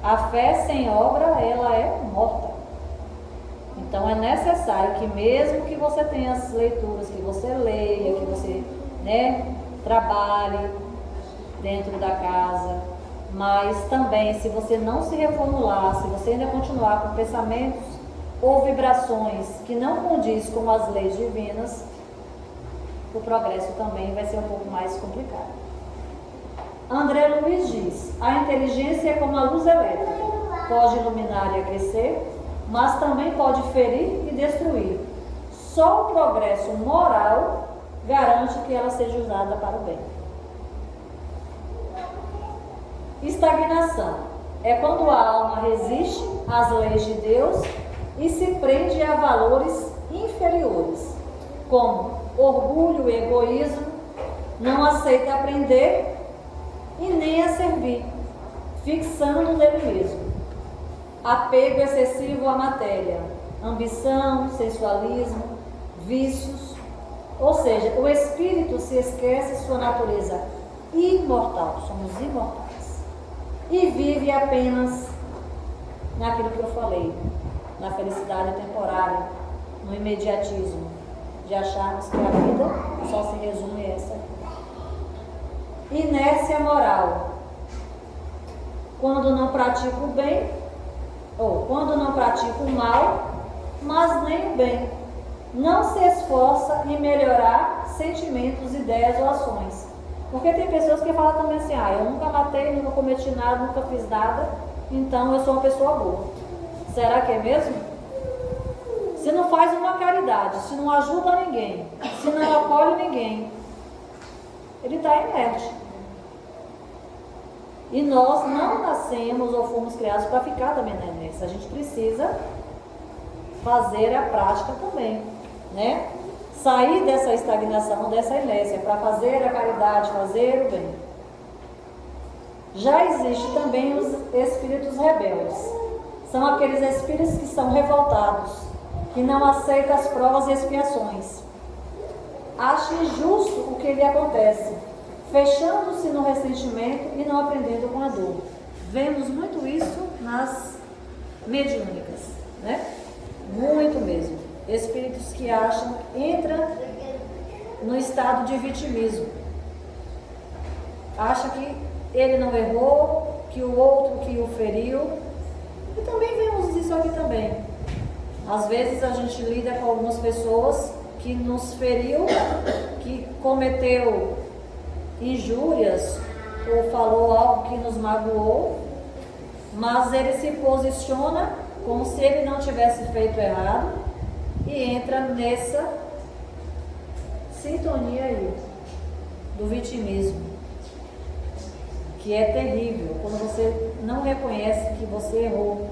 S1: A fé sem obra, ela é morta. Então é necessário que mesmo que você tenha as leituras, que você leia, que você, né, trabalhe dentro da casa, mas também se você não se reformular, se você ainda continuar com pensamentos ou vibrações que não condiz com as leis divinas, o progresso também vai ser um pouco mais complicado. André Luiz diz, a inteligência é como a luz elétrica, pode iluminar e aquecer, mas também pode ferir e destruir. Só o progresso moral garante que ela seja usada para o bem. Estagnação é quando a alma resiste às leis de Deus e se prende a valores inferiores, como orgulho e egoísmo, não aceita aprender e nem a servir, fixando nele mesmo. Apego excessivo à matéria, ambição, sensualismo, vícios, ou seja, o espírito se esquece sua natureza imortal, somos imortais, e vive apenas naquilo que eu falei, na felicidade temporária, no imediatismo, de acharmos que a vida só se resume a essa. Inércia moral, quando não pratica o bem, ou quando não pratica o mal, mas nem o bem, não se esforça em melhorar sentimentos, ideias ou ações. Porque tem pessoas que falam também assim, eu nunca matei, nunca cometi nada, nunca fiz nada, então eu sou uma pessoa boa. Será que é mesmo? Se não faz uma caridade, se não ajuda ninguém, se não acolhe ninguém, ele está inerte. E nós não nascemos ou fomos criados para ficar também na inércia. A gente precisa fazer a prática também, né? Sair dessa estagnação, dessa inércia, para fazer a caridade, fazer o bem. Já existe também os espíritos rebeldes. São aqueles espíritos que são revoltados, que não aceitam as provas e expiações. Acham injusto o que lhe acontece, fechando-se no ressentimento e não aprendendo com a dor. Vemos muito isso nas mediúnicas, né? Muito mesmo. Espíritos que acham, entram no estado de vitimismo. Acha que ele não errou, que o outro que o feriu. E também vemos isso aqui também. Às vezes a gente lida com algumas pessoas que nos feriu, que cometeu injúrias ou falou algo que nos magoou, mas ele se posiciona como se ele não tivesse feito errado e entra nessa sintonia aí do vitimismo, que é terrível quando você não reconhece que você errou.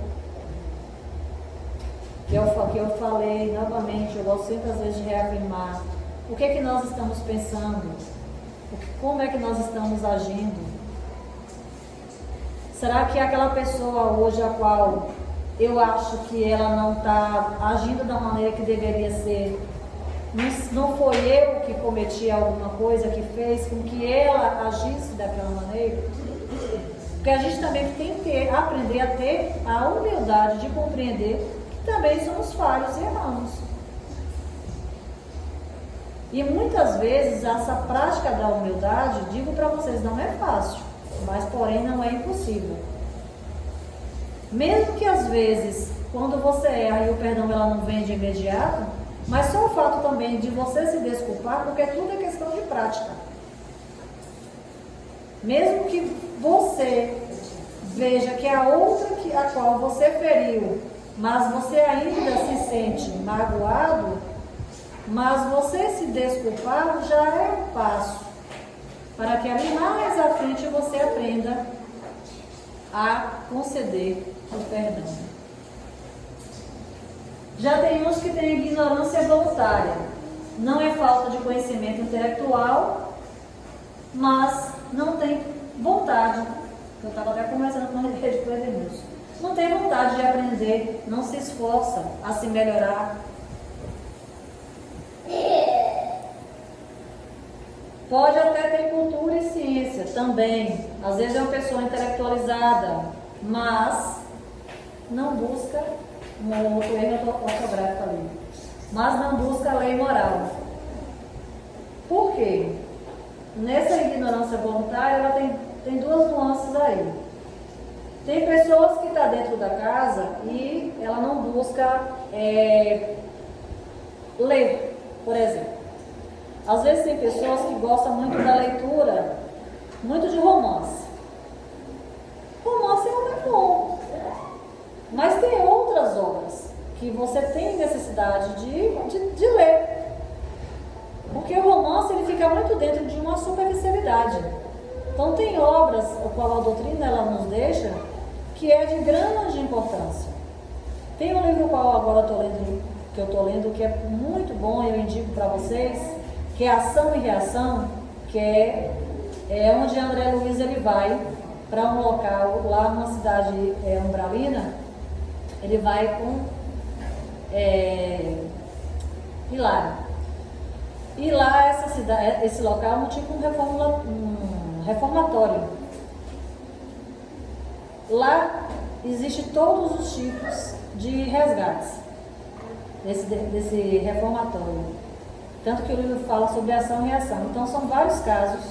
S1: Que eu falei novamente, eu gosto sempre às vezes de reafirmar o que é que nós estamos pensando, como é que nós estamos agindo. Será que aquela pessoa hoje a qual eu acho que ela não está agindo da maneira que deveria ser, não foi eu que cometi alguma coisa que fez com que ela agisse daquela maneira? Porque a gente também tem que aprender a ter a humildade de compreender que também somos falhos e erramos. E muitas vezes essa prática da humildade, digo para vocês, não é fácil, mas porém não é impossível. Mesmo que às vezes, quando você erra e o perdão ela não vem de imediato, mas só o fato também de você se desculpar, porque tudo é questão de prática. Mesmo que você veja que a outra a qual você feriu, mas você ainda se sente magoado, mas você se desculpar já é um passo para que ali mais à frente você aprenda a conceder o perdão. Já tem uns que têm ignorância voluntária. Não é falta de conhecimento intelectual, mas não tem vontade. Eu estava até conversando com a rede com o Edenilson. Não tem vontade de aprender, não se esforça a se melhorar. Pode até ter cultura e ciência também. Às vezes é uma pessoa intelectualizada, mas não busca, um outro erro ortográfico ali, mas não busca a lei moral. Por quê? Nessa ignorância voluntária, ela tem duas nuances aí. Tem pessoas que estão dentro da casa e ela não busca ler, por exemplo. Às vezes tem pessoas que gostam muito da leitura, muito de romance. Romance é bom, mas tem outras obras que você tem necessidade de ler. Porque o romance ele fica muito dentro de uma superficialidade. Então tem obras, o qual a doutrina ela nos deixa, que é de grande importância. Tem um livro qual agora que eu estou lendo, que é muito bom, eu indico para vocês, que é Ação e Reação, que é onde André Luiz ele vai para um local, lá numa cidade umbralina, ele vai com Hilário. E lá esse local é um tipo um reformatório. Lá existe todos os tipos de resgates desse reformatório. Tanto que o livro fala sobre ação e reação. Então são vários casos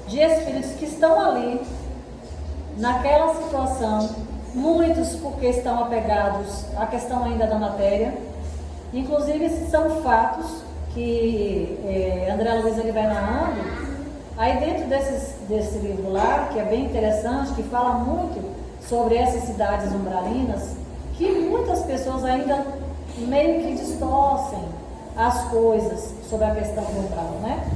S1: de espíritos que estão ali, naquela situação, muitos porque estão apegados à questão ainda da matéria. Inclusive são fatos que André Luiz ele vai narrando. Aí desse livro lá, que é bem interessante, que fala muito sobre essas cidades umbralinas, que muitas pessoas ainda meio que distorcem as coisas sobre a questão do umbral, né?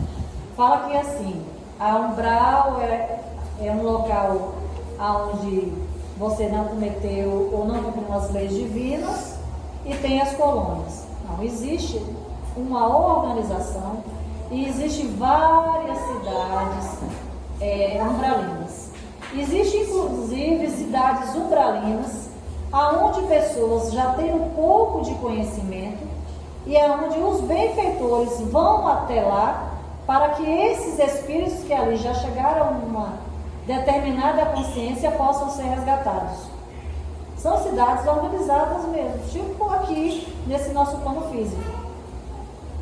S1: Fala que assim, a umbral é um local onde você não cometeu ou não cumpriu as leis divinas, e tem as colônias. Não, existe uma organização e existe várias cidades umbralinas. Existem inclusive cidades umbralinas aonde pessoas já têm um pouco de conhecimento e aonde os benfeitores vão até lá para que esses espíritos que ali já chegaram a uma determinada consciência possam ser resgatados. São cidades organizadas mesmo, tipo aqui nesse nosso plano físico.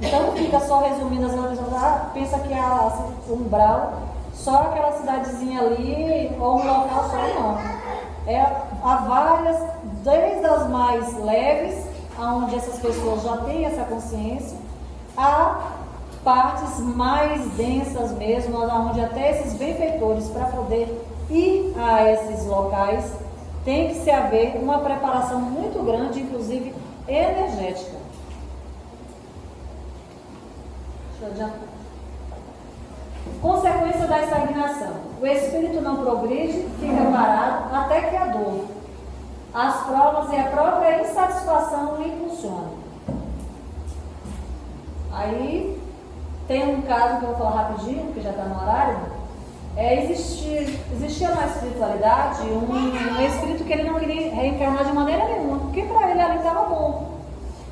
S1: Então não fica só resumindo as organizações, pensa que a umbral, só aquela cidadezinha ali, ou um local só, não. Há várias, desde as mais leves, onde essas pessoas já têm essa consciência, a partes mais densas mesmo, onde até esses benfeitores, para poder ir a esses locais, tem que se haver uma preparação muito grande, inclusive energética. Deixa eu adiantar. Consequência da estagnação: o espírito não progride, fica parado até que a dor, as provas e a própria insatisfação o impulsionam. Aí tem um caso que eu vou falar rapidinho, porque já está no horário. Existia na espiritualidade um espírito que ele não queria reencarnar de maneira nenhuma, porque para ele ali estava bom.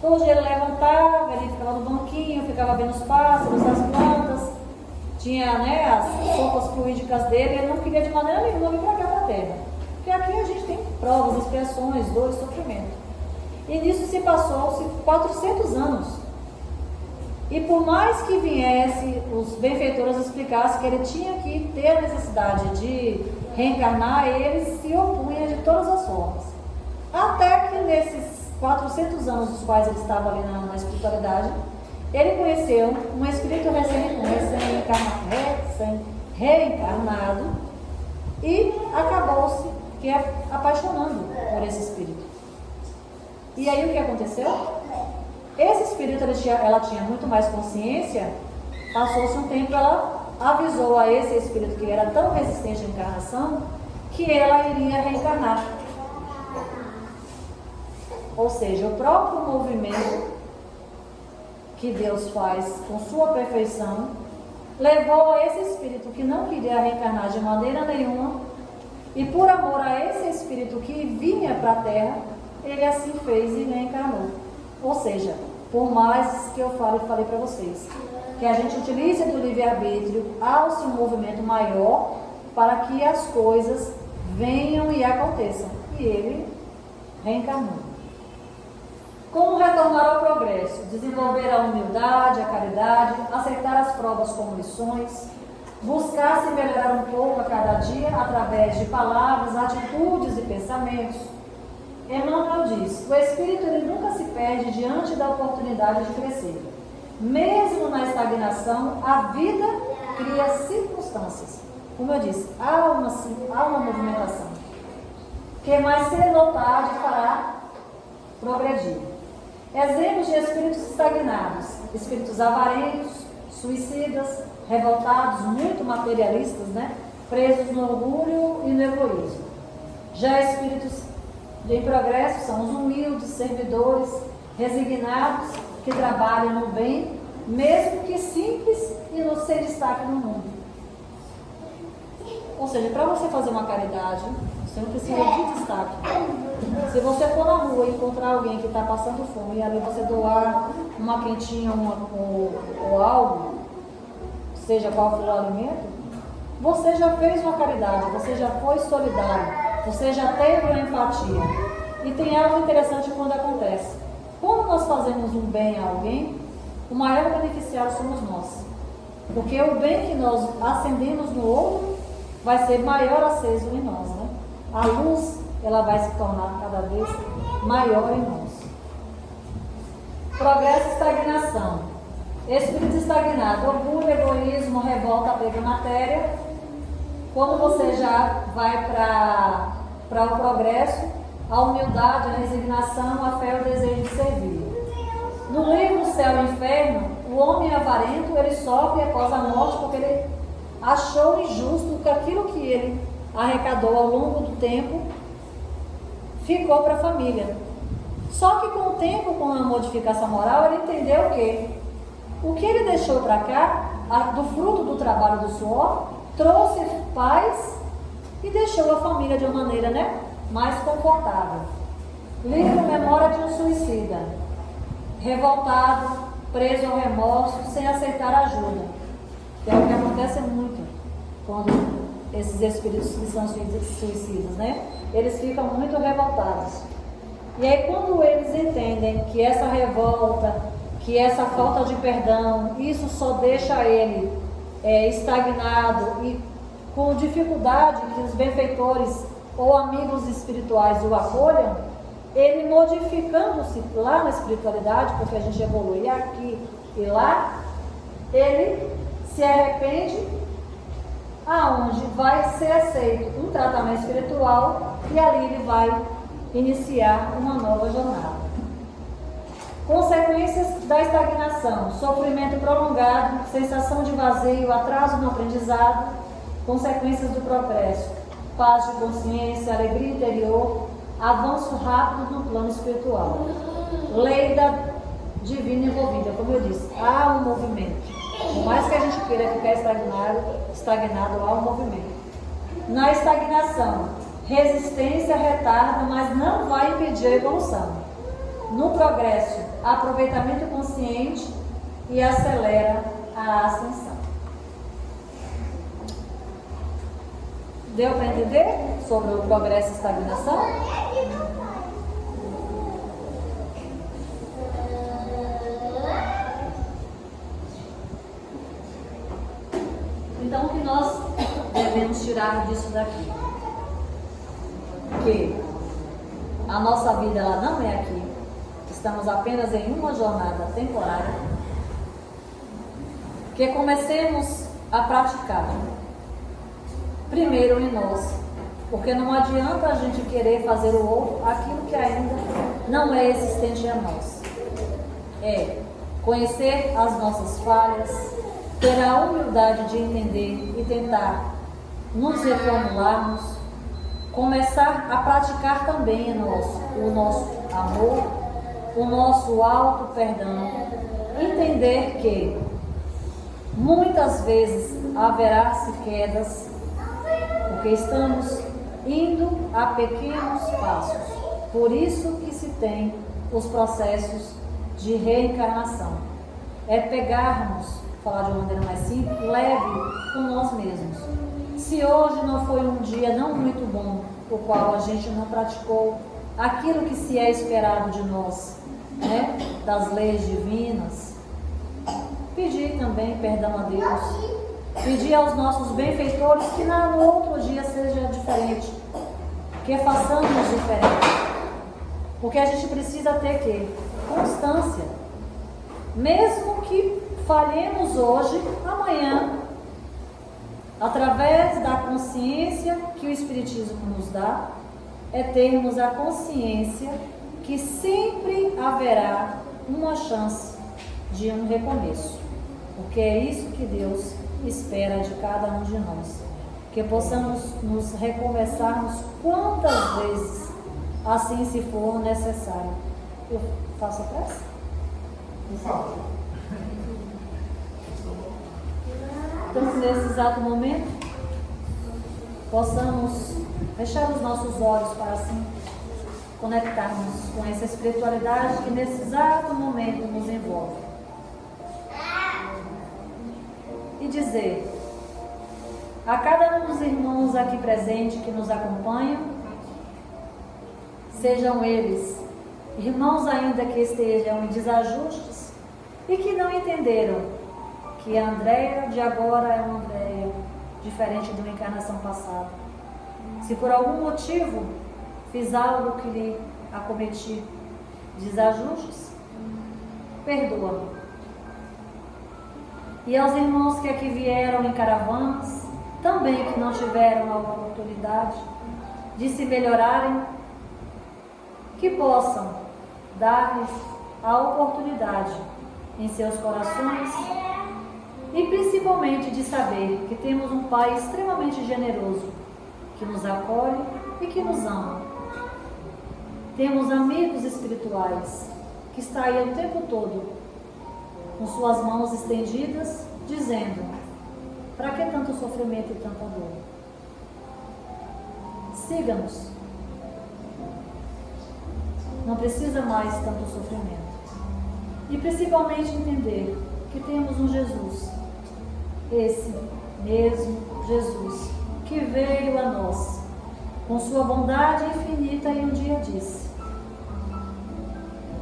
S1: Todo dia ele levantava, ele ficava no banquinho, ficava vendo os pássaros, as plantas, tinha as sopas fluídicas dele, ele não queria de maneira nenhuma vir para cá para a Terra. Porque aqui a gente tem provas, expiações, dores, sofrimento. E nisso se passou-se 400 anos. E por mais que viesse, os benfeitores explicassem que ele tinha que ter a necessidade de reencarnar, ele se opunha de todas as formas. Até que nesses 400 anos dos quais ele estava ali na espiritualidade, ele conheceu um espírito reencarnado e acabou-se apaixonando por esse espírito. E aí o que aconteceu? Esse espírito, ela tinha muito mais consciência. Passou-se um tempo, ela avisou a esse espírito que era tão resistente à encarnação, que ela iria reencarnar. Ou seja, o próprio movimento que Deus faz com sua perfeição levou a esse espírito que não queria reencarnar de maneira nenhuma, e por amor a esse espírito que vinha para a Terra, ele assim fez e reencarnou. Ou seja, por mais que eu falei para vocês, que a gente utilize do livre-arbítrio, há-se um movimento maior para que as coisas venham e aconteçam. E ele reencarnou. Como retornar ao progresso? Desenvolver a humildade, a caridade, aceitar as provas como lições, buscar se melhorar um pouco a cada dia através de palavras, atitudes e pensamentos. Emmanuel diz: o espírito ele nunca se perde diante da oportunidade de crescer. Mesmo na estagnação, a vida cria circunstâncias. Como eu disse, há uma movimentação que mais cedo ou tarde fará progredir. Exemplos de espíritos estagnados: espíritos avarentos, suicidas, revoltados, muito materialistas, presos no orgulho e no egoísmo. Já espíritos em progresso são os humildes, servidores, resignados, que trabalham no bem, mesmo que simples e não sem destaque no mundo. Ou seja, para você fazer uma caridade, você não precisa de destaque. Se você for na rua e encontrar alguém que está passando fome e ali você doar uma quentinha ou algo, seja qual for o alimento, você já fez uma caridade, você já foi solidário. Você já teve uma empatia. E tem algo interessante quando acontece. Quando nós fazemos um bem a alguém, o maior beneficiário somos nós. Porque o bem que nós acendemos no outro vai ser maior aceso em nós. A luz, ela vai se tornar cada vez maior em nós. Progresso e estagnação. Espírito estagnado, orgulho, egoísmo, revolta, apego à matéria. Quando você já vai para para o progresso, a humildade, a resignação, a fé e o desejo de servir. No livro Céu e Inferno, o homem avarento, ele sofre após a morte porque ele achou injusto que aquilo que ele arrecadou ao longo do tempo ficou para a família. Só que com o tempo, com a modificação moral, ele entendeu que o que ele deixou para cá, do fruto do trabalho do suor, trouxe paz e deixou a família de uma maneira, mais confortável. Livro Memória de um Suicida. Revoltado, preso ao remorso, sem aceitar ajuda. Que é o que acontece muito quando esses espíritos que são suicidas, eles ficam muito revoltados. E aí quando eles entendem que essa revolta, que essa falta de perdão, isso só deixa ele estagnado e com dificuldade que os benfeitores ou amigos espirituais o acolham, ele modificando-se lá na espiritualidade, porque a gente evolui aqui e lá, ele se arrepende, aonde vai ser aceito um tratamento espiritual e ali ele vai iniciar uma nova jornada. Consequências da estagnação: sofrimento prolongado, sensação de vazio, atraso no aprendizado. Consequências do progresso: paz de consciência, alegria interior, avanço rápido no plano espiritual. Lei da divina envolvida, como eu disse, há um movimento. Por mais que a gente queira ficar estagnado, há um movimento. Na estagnação, resistência retarda, mas não vai impedir a evolução. No progresso, aproveitamento consciente e acelera a ascensão. Deu para entender sobre o progresso e estagnação? Então, o que nós devemos tirar disso daqui? Que a nossa vida ela não é aqui. Estamos apenas em uma jornada temporária. Que comecemos a praticar. Primeiro em nós. Porque não adianta a gente querer fazer o outro aquilo que ainda não é existente em nós. É conhecer as nossas falhas, ter a humildade de entender e tentar nos reformularmos, começar a praticar também o nosso amor, o nosso auto-perdão, entender que muitas vezes haverá-se quedas, porque estamos indo a pequenos passos. Por isso que se tem os processos de reencarnação. É pegarmos, falar de uma maneira mais simples, leve com nós mesmos. Se hoje não foi um dia não muito bom, o qual a gente não praticou aquilo que se é esperado de nós, das leis divinas, pedir também perdão a Deus, pedir aos nossos benfeitores que no outro dia seja diferente, que façamos diferente, porque a gente precisa ter constância, mesmo que falhemos hoje, amanhã, através da consciência que o Espiritismo nos dá, é termos a consciência que sempre haverá uma chance de um recomeço, porque é isso que Deus espera de cada um de nós, que possamos nos recomeçarmos quantas vezes assim se for necessário. Eu faço a prece?
S3: Por favor.
S1: Então, nesse exato momento, possamos fechar os nossos olhos para assim conectarmos com essa espiritualidade que nesse exato momento nos envolve. E dizer a cada um dos irmãos aqui presentes que nos acompanham, sejam eles irmãos ainda que estejam em desajustes e que não entenderam que a Andréia de agora é uma Andréia diferente de uma encarnação passada. Se por algum motivo fiz algo que lhe acometi desajustes, perdoa-me. E aos irmãos que aqui vieram em caravanas, também que não tiveram a oportunidade, de se melhorarem, que possam dar-lhes a oportunidade em seus corações e principalmente de saber que temos um Pai extremamente generoso, que nos acolhe e que nos ama. Temos amigos espirituais que estão aí o tempo todo com suas mãos estendidas, dizendo: para que tanto sofrimento e tanta dor? Siga-nos. Não precisa mais tanto sofrimento. E principalmente entender que temos um Jesus, esse mesmo Jesus, que veio a nós com sua bondade infinita e um dia disse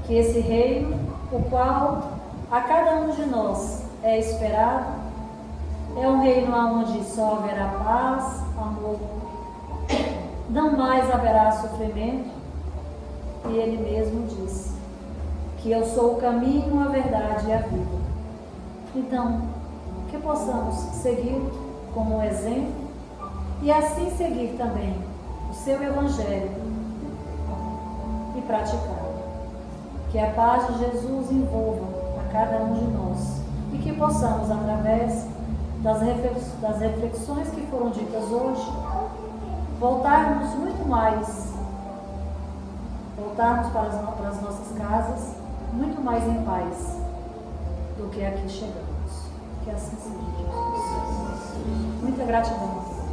S1: que esse reino, o qual a cada um de nós é esperado, é um reino onde só haverá paz, amor, não mais haverá sofrimento. E ele mesmo disse que eu sou o caminho, a verdade e a vida. Então, que possamos segui-lo como um exemplo e assim seguir também o seu evangelho e praticá-lo. Que a paz de Jesus envolva a cada um de nós e que possamos, através das reflexões que foram ditas hoje, voltarmos muito mais, voltarmos para as nossas casas muito mais em paz do que aqui chegamos. Que assim seja, Jesus. Muita gratidão.